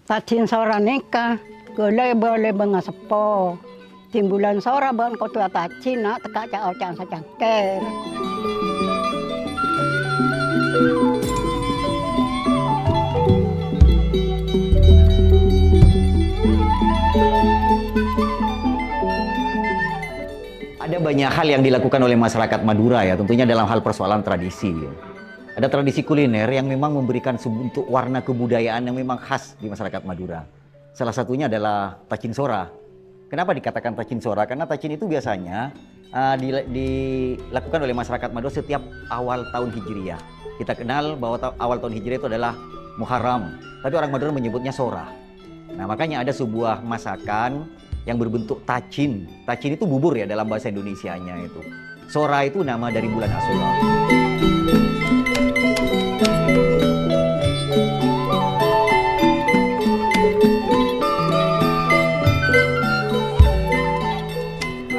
Tajin sora nikah, golek boleh bengasepo. Timbulan sora ban kotua tajin nak teka cak ocang sacangker. Ada banyak hal yang dilakukan oleh masyarakat Madura ya, tentunya dalam hal persoalan tradisi. Ada tradisi kuliner yang memang memberikan sebentuk warna kebudayaan yang memang khas di masyarakat Madura. Salah satunya adalah tacin sora. Kenapa dikatakan tacin sora? Karena tacin itu biasanya dilakukan oleh masyarakat Madura setiap awal tahun Hijriah. Kita kenal bahwa awal tahun Hijriah itu adalah Muharram, tapi orang Madura menyebutnya sora. Nah, makanya ada sebuah masakan yang berbentuk tacin. Tacin itu bubur ya dalam bahasa Indonesianya itu. Sora itu nama dari bulan Asyura.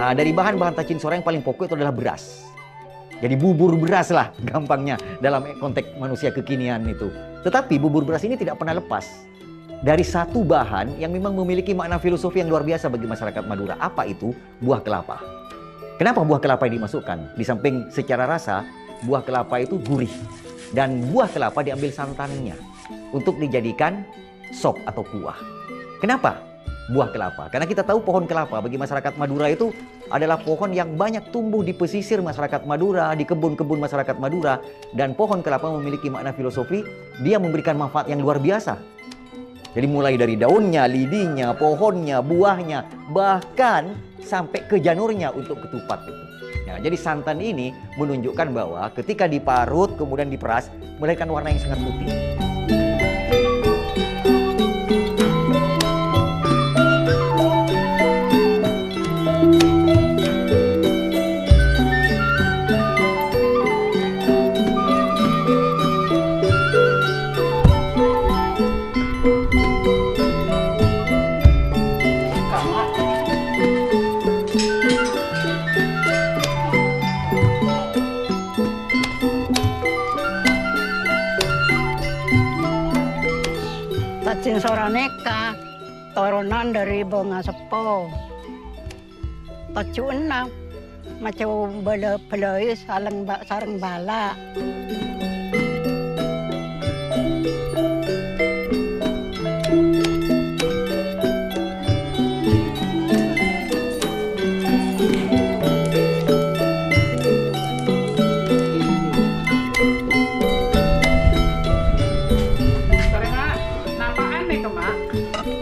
Nah, dari bahan-bahan tacin sora yang paling pokok itu adalah beras. Jadi bubur beras lah gampangnya dalam konteks manusia kekinian itu. Tetapi bubur beras ini tidak pernah lepas dari satu bahan yang memang memiliki makna filosofi yang luar biasa bagi masyarakat Madura. Apa itu? Buah kelapa. Kenapa buah kelapa dimasukkan? Di samping secara rasa, buah kelapa itu gurih. Dan buah kelapa diambil santannya untuk dijadikan sop atau kuah. Kenapa buah kelapa? Karena kita tahu pohon kelapa bagi masyarakat Madura itu adalah pohon yang banyak tumbuh di pesisir masyarakat Madura, di kebun-kebun masyarakat Madura. Dan pohon kelapa memiliki makna filosofi, dia memberikan manfaat yang luar biasa. Jadi mulai dari daunnya, lidinya, pohonnya, buahnya, bahkan sampai ke janurnya untuk ketupat itu. Ya, jadi santan ini menunjukkan bahwa ketika diparut kemudian diperas melahirkan warna yang sangat putih. Tajin sora nikah, turunan dari bengasepo. Tacuna macam bela-belai sareng bala.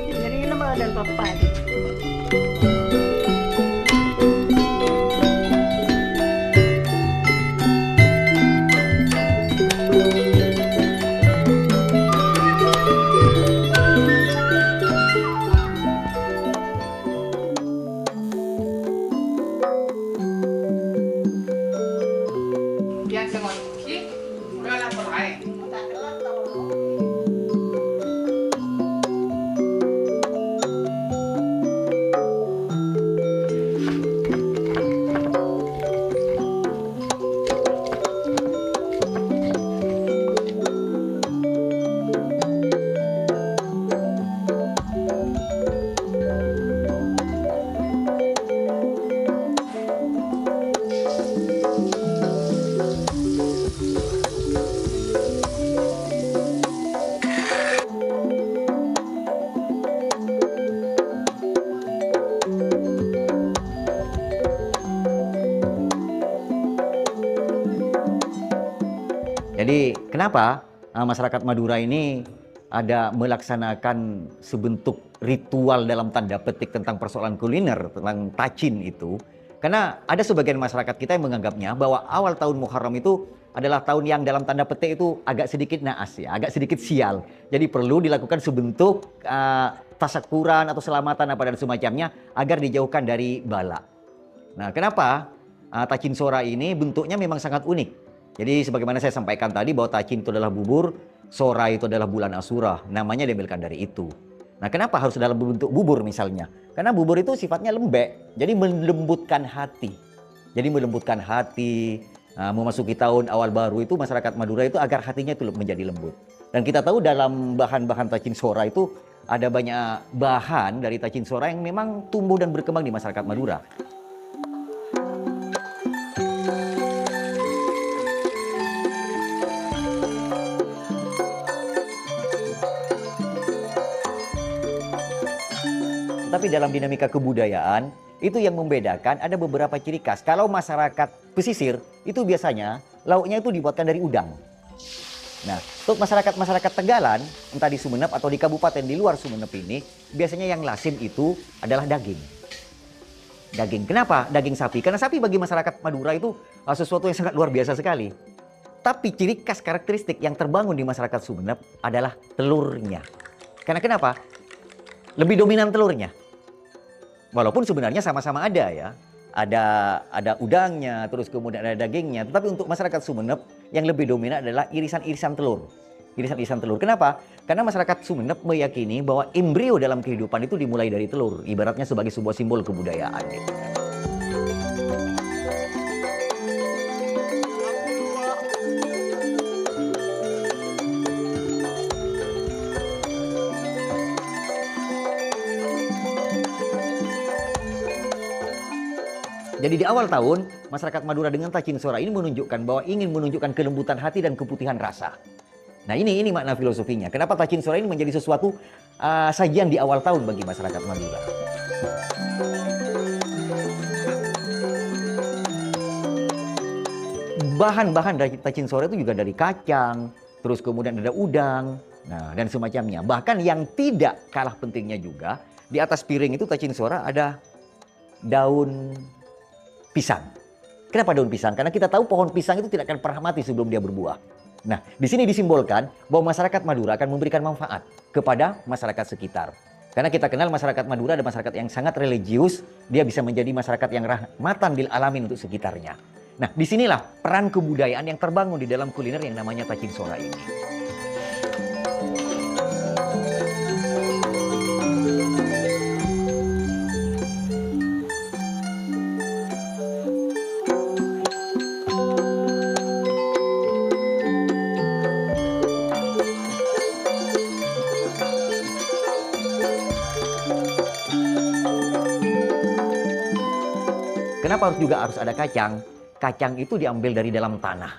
Jadi nama dan papan. Yang sengoki, udah lapor aja. Jadi kenapa masyarakat Madura ini ada melaksanakan sebentuk ritual dalam tanda petik tentang persoalan kuliner, tentang tacin itu? Karena ada sebagian masyarakat kita yang menganggapnya bahwa awal tahun Muharram itu adalah tahun yang dalam tanda petik itu agak sedikit naas ya, agak sedikit sial. Jadi perlu dilakukan sebentuk tasakuran atau selamatan apa dan semacamnya agar dijauhkan dari bala. Nah, kenapa tacin sora ini bentuknya memang sangat unik? Jadi sebagaimana saya sampaikan tadi bahwa tacin itu adalah bubur, sora itu adalah bulan Asyura, namanya diambilkan dari itu. Nah, kenapa harus dalam bentuk bubur misalnya? Karena bubur itu sifatnya lembek, jadi melembutkan hati. Jadi melembutkan hati, memasuki tahun awal baru itu masyarakat Madura itu agar hatinya itu menjadi lembut. Dan kita tahu dalam bahan-bahan tacin sora itu ada banyak bahan dari Tachin Sora yang memang tumbuh dan berkembang di masyarakat Madura. Tapi dalam dinamika kebudayaan, itu yang membedakan ada beberapa ciri khas. Kalau masyarakat pesisir, itu biasanya lauknya itu dibuatkan dari udang. Nah, untuk masyarakat Tegalan, entah di Sumeneb atau di kabupaten di luar Sumeneb ini, biasanya yang lazim itu adalah daging. Daging. Kenapa? Daging sapi. Karena sapi bagi masyarakat Madura itu sesuatu yang sangat luar biasa sekali. Tapi ciri khas karakteristik yang terbangun di masyarakat Sumeneb adalah telurnya. Karena kenapa? Lebih dominan telurnya. Walaupun sebenarnya sama-sama ada ya. Ada udangnya, terus kemudian ada dagingnya. Tetapi untuk masyarakat Sumeneb yang lebih dominan adalah irisan-irisan telur. Irisan-irisan telur. Kenapa? Karena masyarakat Sumeneb meyakini bahwa embrio dalam kehidupan itu dimulai dari telur. Ibaratnya sebagai sebuah simbol kebudayaan. Gitu. Jadi di awal tahun, masyarakat Madura dengan Tachin Sora ini menunjukkan bahwa ingin menunjukkan kelembutan hati dan keputihan rasa. Nah ini makna filosofinya. Kenapa Tachin Sora ini menjadi sesuatu sajian di awal tahun bagi masyarakat Madura. Bahan-bahan dari Tachin Sora itu juga dari kacang, terus kemudian ada udang, nah dan semacamnya. Bahkan yang tidak kalah pentingnya juga, di atas piring itu Tachin Sora ada daun pisang. Kenapa daun pisang? Karena kita tahu pohon pisang itu tidak akan pernah mati sebelum dia berbuah. Nah, di sini disimbolkan bahwa masyarakat Madura akan memberikan manfaat kepada masyarakat sekitar. Karena kita kenal masyarakat Madura ada masyarakat yang sangat religius, dia bisa menjadi masyarakat yang rahmatan lil alamin untuk sekitarnya. Nah, disinilah peran kebudayaan yang terbangun di dalam kuliner yang namanya Tachin Sora ini. Kenapa harus ada kacang? Kacang itu diambil dari dalam tanah.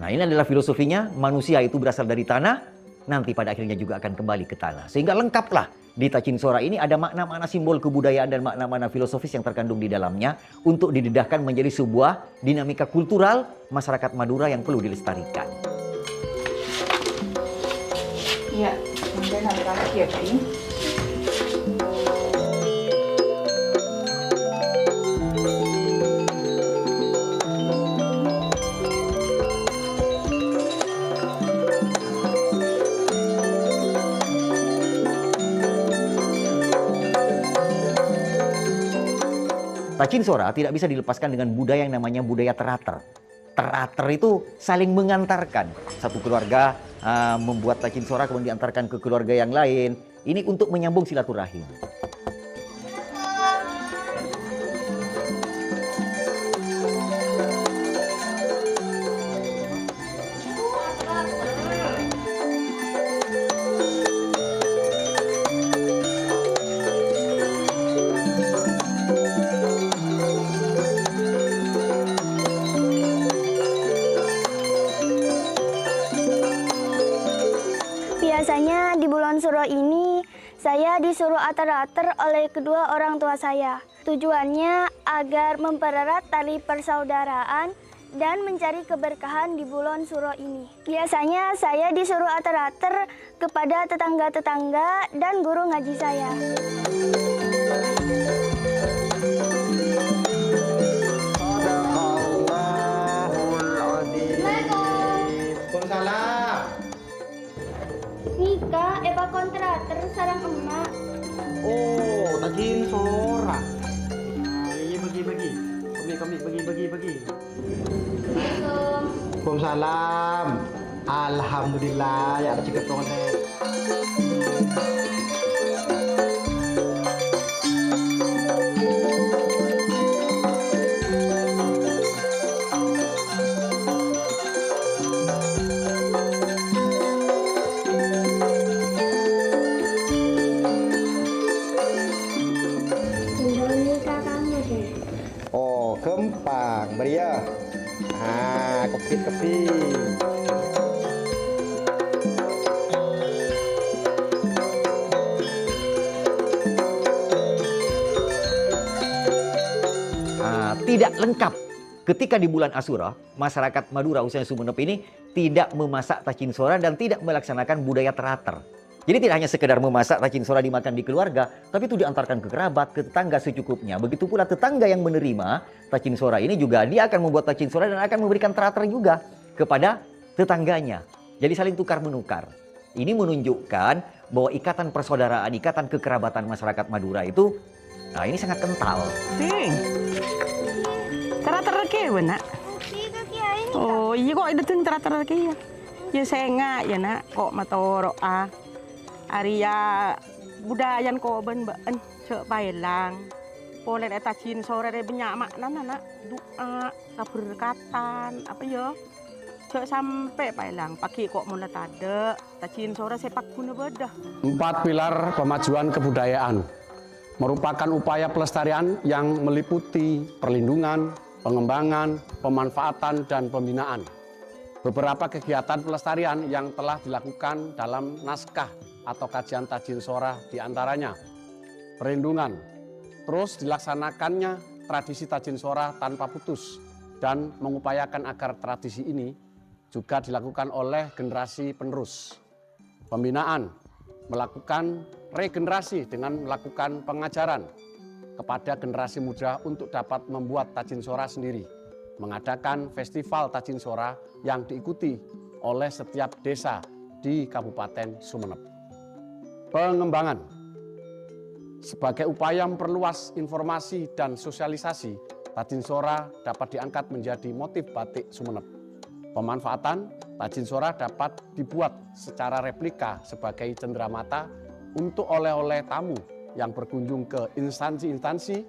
Nah ini adalah filosofinya, manusia itu berasal dari tanah, nanti pada akhirnya juga akan kembali ke tanah. Sehingga lengkaplah di Tachin Sora ini ada makna-makna simbol kebudayaan dan makna-makna filosofis yang terkandung di dalamnya untuk didedahkan menjadi sebuah dinamika kultural masyarakat Madura yang perlu dilestarikan. Iya, kemudian ada kaki ya, Pak. Tachin Sora tidak bisa dilepaskan dengan budaya yang namanya budaya terater. Terater itu saling mengantarkan. Satu keluarga membuat Tachin Sora kemudian diantarkan ke keluarga yang lain. Ini untuk menyambung silaturahim. Biasanya di bulan Suro ini saya disuruh ater-ater oleh kedua orang tua saya. Tujuannya agar mempererat tali persaudaraan dan mencari keberkahan di bulan Suro ini. Biasanya saya disuruh ater-ater kepada tetangga-tetangga dan guru ngaji saya. Nika, Eva kontrater sarang emak. Oh, Tachin Sora. Iya bagi-bagi. Kami bagi. Assalamualaikum. Waalaikumsalam. Alhamdulillah ya ada cikap konten. Oh, kempang, beria. Ah, kepit-kepit. Tidak lengkap. Ketika di bulan Asyura, masyarakat Madura khususnya Sumeneb ini tidak memasak tacin sora dan tidak melaksanakan budaya terater. Jadi tidak hanya sekedar memasak tacin sora dimakan di keluarga, tapi itu diantarkan ke kerabat, ke tetangga secukupnya. Begitu pula tetangga yang menerima tacin sora ini juga dia akan membuat tacin sora dan akan memberikan terater juga kepada tetangganya. Jadi saling tukar menukar. Ini menunjukkan bahwa ikatan persaudaraan, ikatan kekerabatan masyarakat Madura itu, nah ini sangat kental. Terater ke nak? Oh iya kok itu tuh terater ke ya? Ya saya nggak ya nak kok matoro Arya budayan ko ben cek pailang. Polen etacin sore banyak makna nak doa keberkatan apa ya? Cek sampai pailang pakai kok mulai tade tacin sore sepak guna bedah. 4 pilar pemajuan kebudayaan merupakan upaya pelestarian yang meliputi perlindungan, pengembangan, pemanfaatan, dan pembinaan. Beberapa kegiatan pelestarian yang telah dilakukan dalam naskah atau kajian tacin sora diantaranya perlindungan, terus dilaksanakannya tradisi tacin sora tanpa putus dan mengupayakan agar tradisi ini juga dilakukan oleh generasi penerus. Pembinaan, melakukan regenerasi dengan melakukan pengajaran kepada generasi muda untuk dapat membuat tacin sora sendiri. Mengadakan festival tacin sora yang diikuti oleh setiap desa di Kabupaten Sumeneb. Pengembangan sebagai upaya memperluas informasi dan sosialisasi, tacin sora dapat diangkat menjadi motif batik Sumeneb. Pemanfaatan tacin sora dapat dibuat secara replika sebagai cenderamata untuk oleh-oleh tamu yang berkunjung ke instansi-instansi,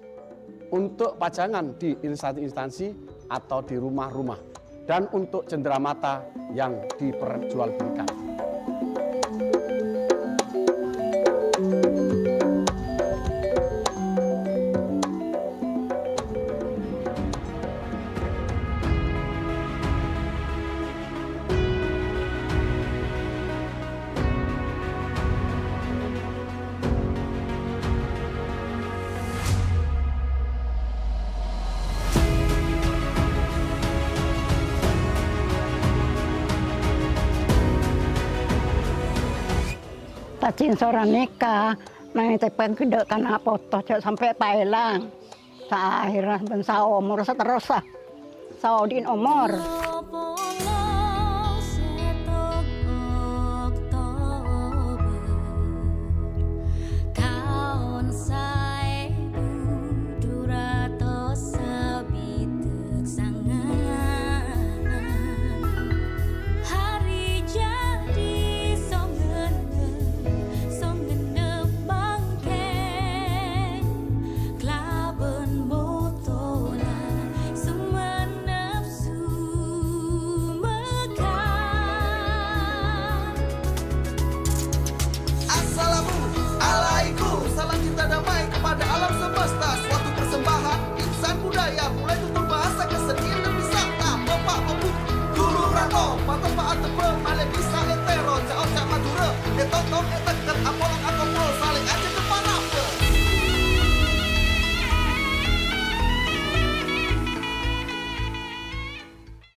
untuk pajangan di instansi-instansi atau di rumah-rumah, dan untuk cenderamata yang diperjualbelikan. Tacin sora nikah, nang tepen gede kana foto sampai pailang. Sa akhirnya ben sa umur seterusah. Sa din umur.